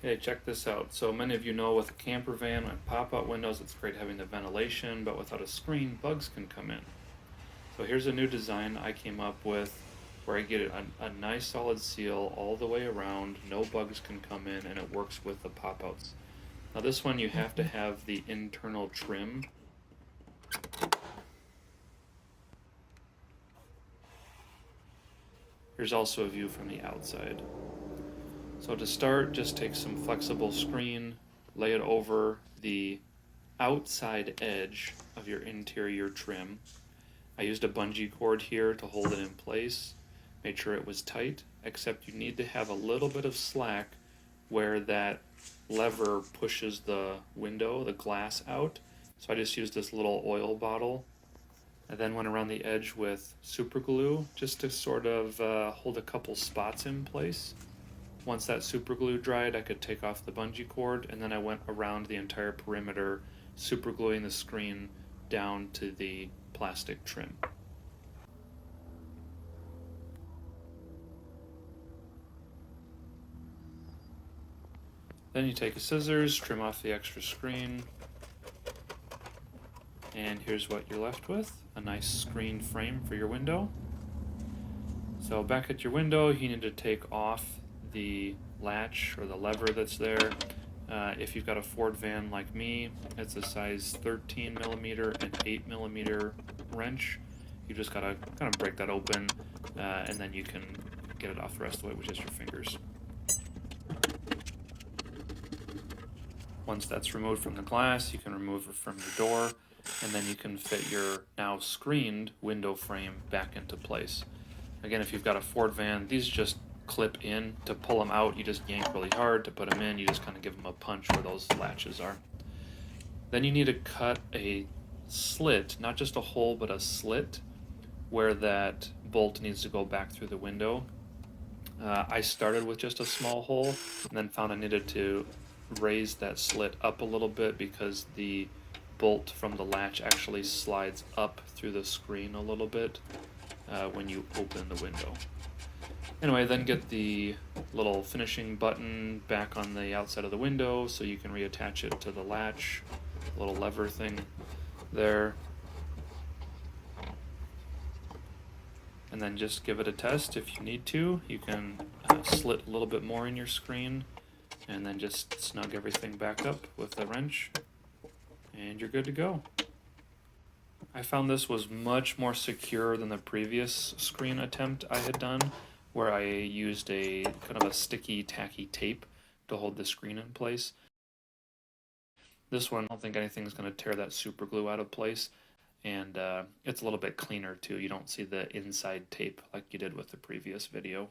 Hey, check this out. So many of you know with a camper van with pop-out windows, it's great having the ventilation, but without a screen, bugs can come in. So here's a new design I came up with where I get a nice solid seal all the way around, no bugs can come in, and it works with the pop-outs. Now this one you have to have the internal trim. Here's also a view from the outside. So to start, just take some flexible screen, lay it over the outside edge of your interior trim. I used a bungee cord here to hold it in place, made sure it was tight, except you need to have a little bit of slack where that lever pushes the window, the glass out. So I just used this little oil bottle. I then went around the edge with super glue just to sort of hold a couple spots in place. Once that super glue dried, I could take off the bungee cord, and then I went around the entire perimeter, super gluing the screen down to the plastic trim. Then you take a scissors, trim off the extra screen, and here's what you're left with, a nice screen frame for your window. So back at your window, you need to take off the latch or the lever that's there. If you've got a Ford van like me, it's a size 13 millimeter and 8 millimeter wrench. You just gotta kind of break that open, and then you can get it off the rest of the way with just your fingers. Once that's removed from the glass, you can remove it from your door, and then you can fit your now screened window frame back into place. Again, if you've got a Ford van, these just clip in. To pull them out, you just yank really hard. To put them in, you just kind of give them a punch where those latches are. Then you need to cut a slit, not just a hole, but a slit where that bolt needs to go back through the window. I started with just a small hole and then found I needed to raise that slit up a little bit because the bolt from the latch actually slides up through the screen a little bit when you open the window. Anyway, then get the little finishing button back on the outside of the window so you can reattach it to the latch, little lever thing there. And then just give it a test if you need to. You can slit a little bit more in your screen and then just snug everything back up with the wrench and you're good to go. I found this was much more secure than the previous screen attempt I had done, where I used a kind of a sticky, tacky tape to hold the screen in place. This one, I don't think anything's going to tear that super glue out of place, and it's a little bit cleaner too. You don't see the inside tape like you did with the previous video.